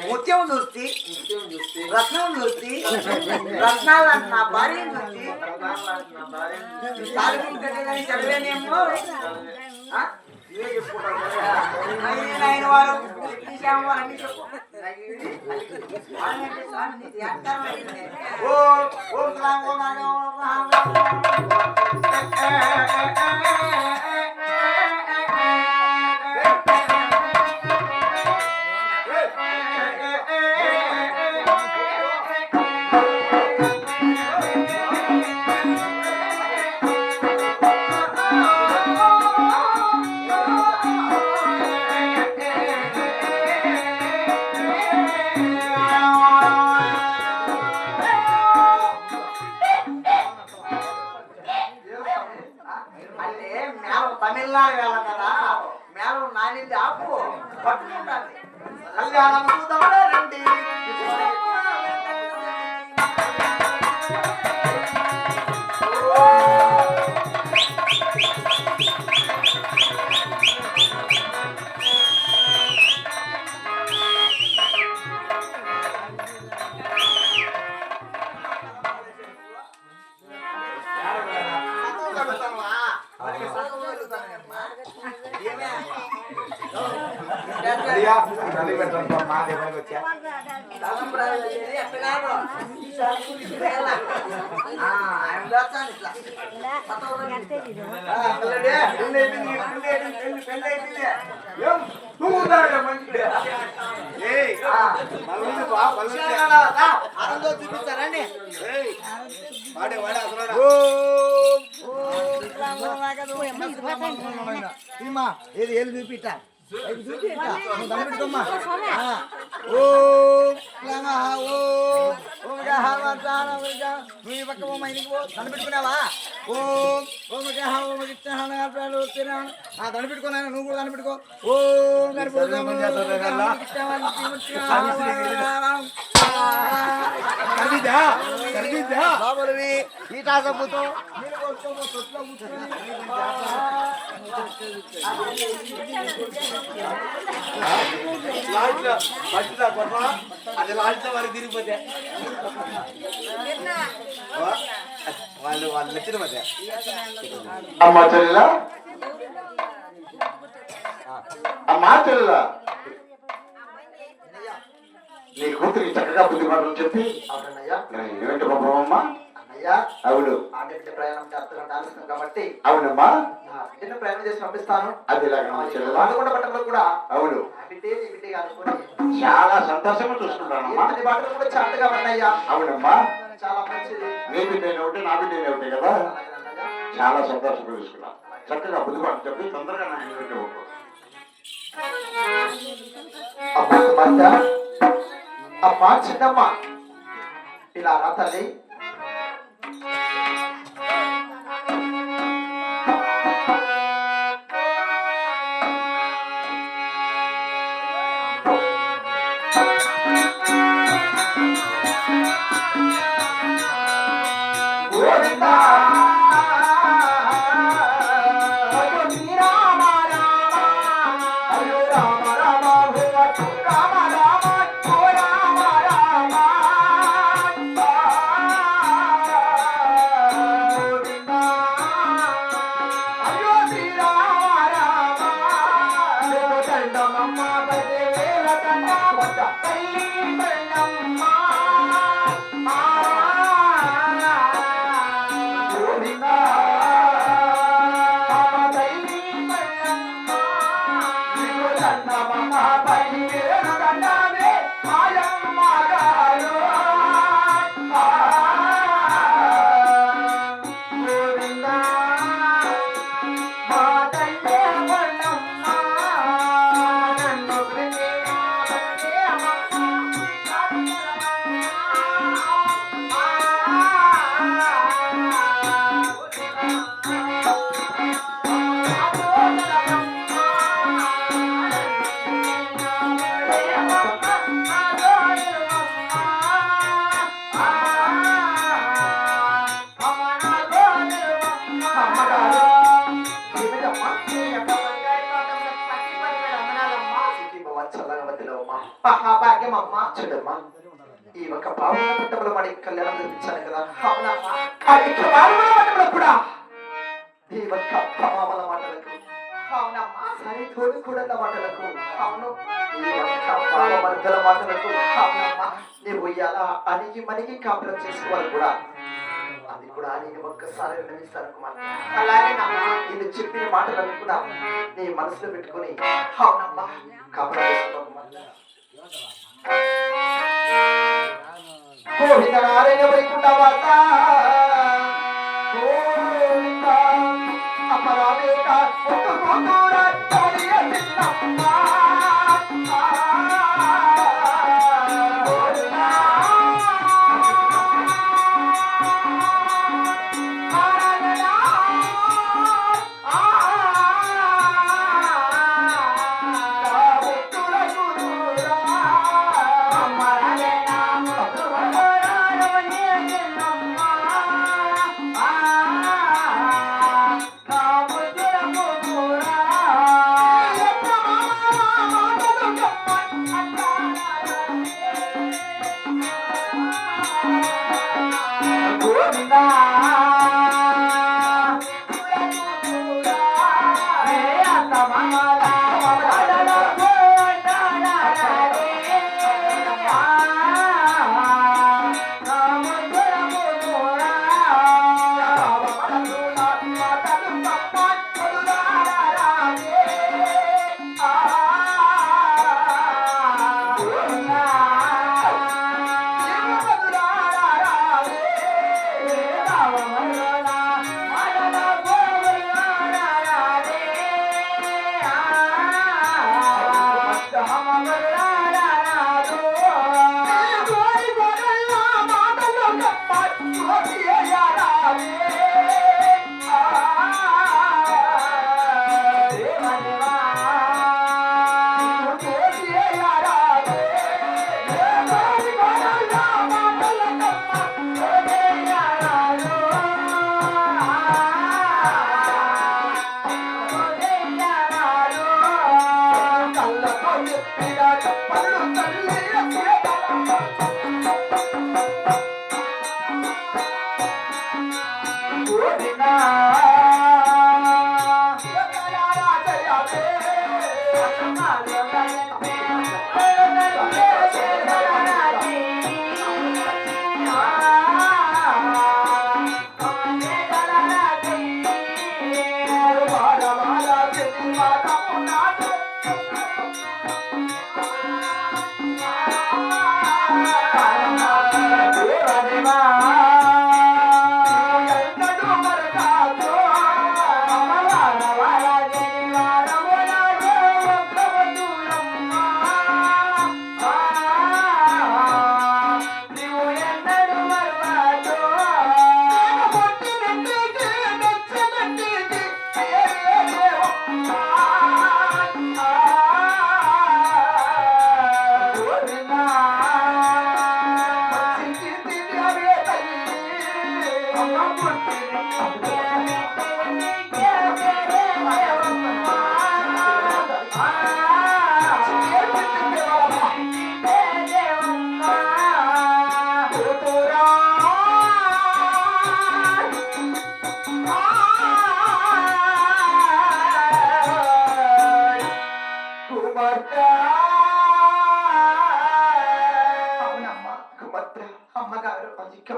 ముత్యం చూస్తే రత్నం చూస్తే రత్నాలు నా భార్యను చూసి తాలిపులు కట్టేదని చదివేనేమో ఆయన వారు అన్ని చెప్పు ఓ ఓం తమిళనాడు వెళ్ళం కదా మేళం నానింది ఆపు పట్టుకుంటాను కళ్యాణం చూద్దామా రండి చూపించారండి ఏది ఏళ్ళు చూపిట్టా దండపెట్టుకోమ్మా నువ్వు పక్క దండపెట్టుకున్నావా ఓం ఓం దండపెట్టుకున్నా నువ్వు కూడా దండపెట్టుకో ఓం బాబులవి ఈటా సబ్బుతో అది లాస్ట్ వాళ్ళకి తిరిగిపోతే వాళ్ళు నచ్చిన మధ్య అమ్మా చెల్లెలా అమ్మా చెల్లెలా నీ కూతురికి చక్కగా బుద్ధి మాటలు చెప్పి ఏమిటి బాబమ్మ అన్నయ్యా అవును ఆంటీ ప్రయాణం చేస్తున్న కాబట్టి అవునమ్మా చిన్న ప్రయాణం చేసి పంపిస్తాను అది కూడా బట్టలు కూడా అవును చాలా సంతోషంగా చూసుకుంటానమ్మా బట్టలు కూడా చాటుగా ఉన్నాయ్యా అవునమ్మా చాలా మంచిది నీ బిడ్డ ఒకటి నా బిడ్డ ఒకటి కదా చాలా సంతోషంగా చూసుకున్నా చక్కగా బుద్ధి మాట చెప్పి తొందరగా నా ఇంటికి అబ్బా అమ్మా చిన్నమ్మ ఇలా రా తల్లి మహాభాగ్యం అమ్మ. చూడమ్మా, ఈ ఒక్క పావుల పట్టముల మడి కళ్యాణం జరిపించాను కదా. అవునమ్మా, ఆ ఇక పావుల పట్టములు కూడా ఈ ఒక్క పావల మాటలకు, అవునమ్మా, సరే తోడు కూడా మాటలకు, అవును, ఈ ఒక్క పావ మర్దల మాటలకు, అవునమ్మా, నీవు ఇలా అణిగి మణిగి కాపురం చేసుకోవాలి కూడా. అది కూడా నేను ఒక్కసారి వినమిస్తాను కుమార్. అలాగే నమ్మా, నేను చెప్పిన మాటలను కూడా నీ మనసులో పెట్టుకుని, అవునమ్మా, కాపురం చేసుకోవాలి కుమార్. గోవింద నారాయణ వైకుంఠ వార్త గోవింద అపరావేట ఒట్టుకోరా తమరియ చిన్నమ్మ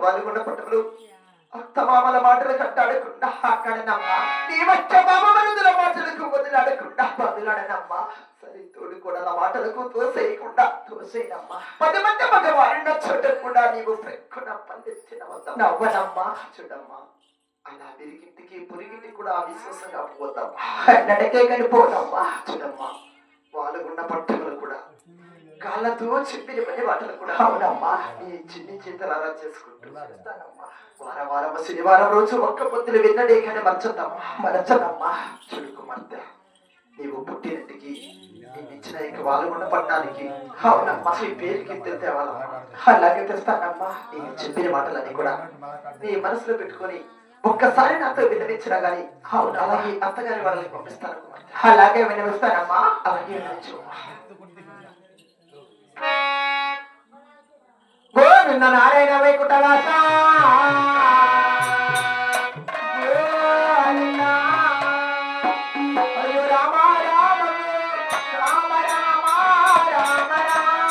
బాలుగొండ పట్టణంలో అత్తమామల మాటలు కట్టాడకుండా అక్కడనమ్మా, నీ వచ్చ బాబమరుదుల మాటలకు వదిలాడకుండా బదులాడనమ్మా, సరే తోడు కూడా నా మాటలకు తోసేయకుండా తోసేనమ్మా, 10 మంది మగవారిన చోటకుండా నీవు ప్రెక్కున పండించిన నవ్వనమ్మా. చూడమ్మా, అలా విరిగింటికి పురిగింటికి కూడా విశ్వాసంగా పోతామ్మా, నడకే కానీ పోనమ్మా. చూడమ్మా, బాలుగొండ పట్టణంలో కూడా కాళ్ళతో చెప్పిన పని వాటలు కూడా, అవునమ్మా, నీ చిన్ని చింతలారా చేసుకుంటూ వారం వారం శనివారం రోజు ఒక్క పొత్తులు విన్నడే కానీ మరచదమ్మా. చూడు కుమార్తె, నీవు పుట్టినట్టుకి నేను ఇచ్చిన ఇక వాళ్ళగుండ పట్టడానికి, అవునమ్మా, ఈ పేరుకి తేవాలమ్మా. అలాగే తెస్తానమ్మా. నేను చెప్పిన మాటలన్నీ కూడా నీ మనసులో పెట్టుకొని ఒక్కసారి నాతో వినవించినా గానీ, అవును, అలాగే అత్తగారి వాళ్ళని పంపిస్తాను కుమార్తె. అలాగే వినవిస్తానమ్మా, అలాగే వినవించు. గోవింద నారాయణ వైకుంఠవాస అయ్యో రామ రామ రామ రామ రామ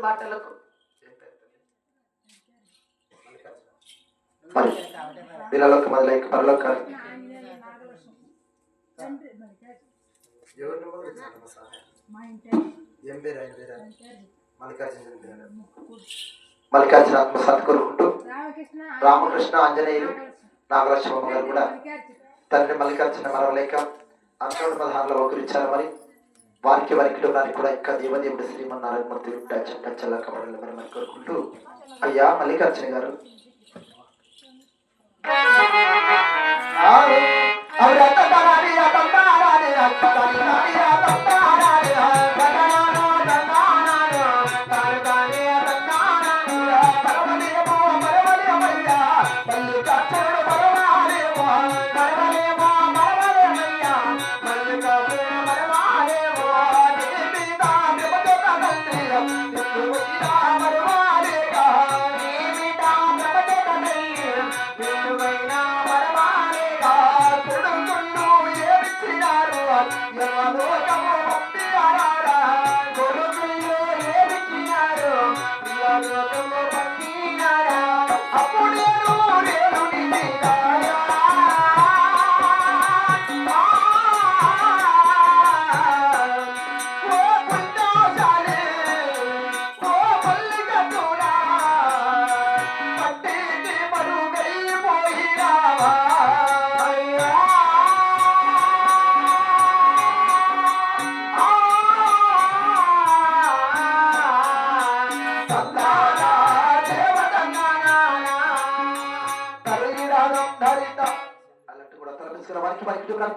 మాటలకు పిల్లలకు మొదలైక పరలోకాలు మల్లికార్జున ఆత్మ సత్కూరుకుంటూ రామకృష్ణ ఆంజనేయులు నాగలక్ష్మమ్మ గారు కూడా తండ్రి మల్లికార్జున మరవలేక అక్కడ 16లో ఒకరిచ్చారు. మరి వారికి వారికి కూడా ఇంకా దేవదేవుడు శ్రీమన్నారాయణమూర్తి చల్ల కబడలు మరి కోరుకుంటూ అయ్యా మల్లికార్జున గారు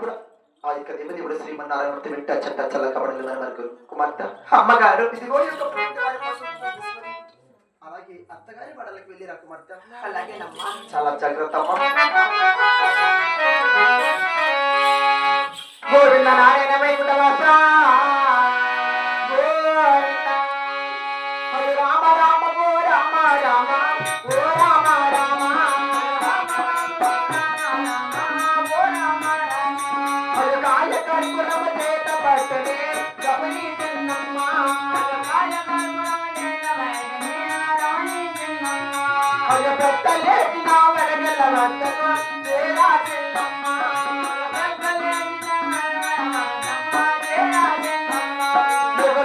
కూడా ఆ యొక్క దేవదేవుడు శ్రీమన్నారాయణమూర్తి వెంట చల్ల కబడలు మరి కుమార్తె అమ్మగారు ఇదిగో అలాగే అత్తగారి బడలకు వెళ్ళి రా కుమార్తె. అలాగేనమ్మా చాలా జాగ్రత్త గోవింద నారాయణ వైకుంఠ వాస రామ రామ గో రామ రామ ఓ రామ రామ కర్పురమ చేత పట్టనే గమని చిన్నమ్మ పెద్దలేసిన వెరగల వద్దకు చేరా చిన్నమ్మ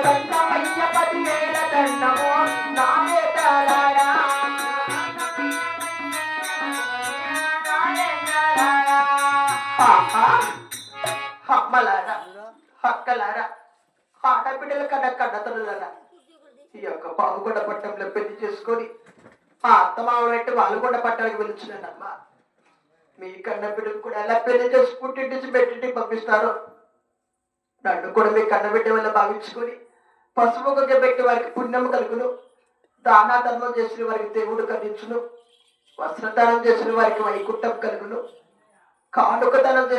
దండమయ్య 10,000 దండము నా వేటలారా అమ్మలారా అక్కలారా ఆడబిడ్డల కన్నతనులారా ఈ యొక్క పాల్గొండ పట్టణంలో పెళ్లి చేసుకొని ఆ అత్తమావలంటే వాళ్ళగొండ పట్టణానికి వెళ్తున్నానమ్మా. మీ కన్న బిడ్డలు కూడా ఎలా పెళ్లి చేసి పుట్టింటి పెట్టింటికి పంపిస్తారో నన్ను కూడా మీ కన్నబిడ్డ వల్ల భావించుకొని పసుపుగా పెట్టి వారికి పుణ్యం కలుగును, దానా ధర్మం చేసిన వారికి దేవుడు కనించును, వస్త్రదానం చేసిన వారికి వైకుంఠం కలుగును, కానుకదానం చేసిన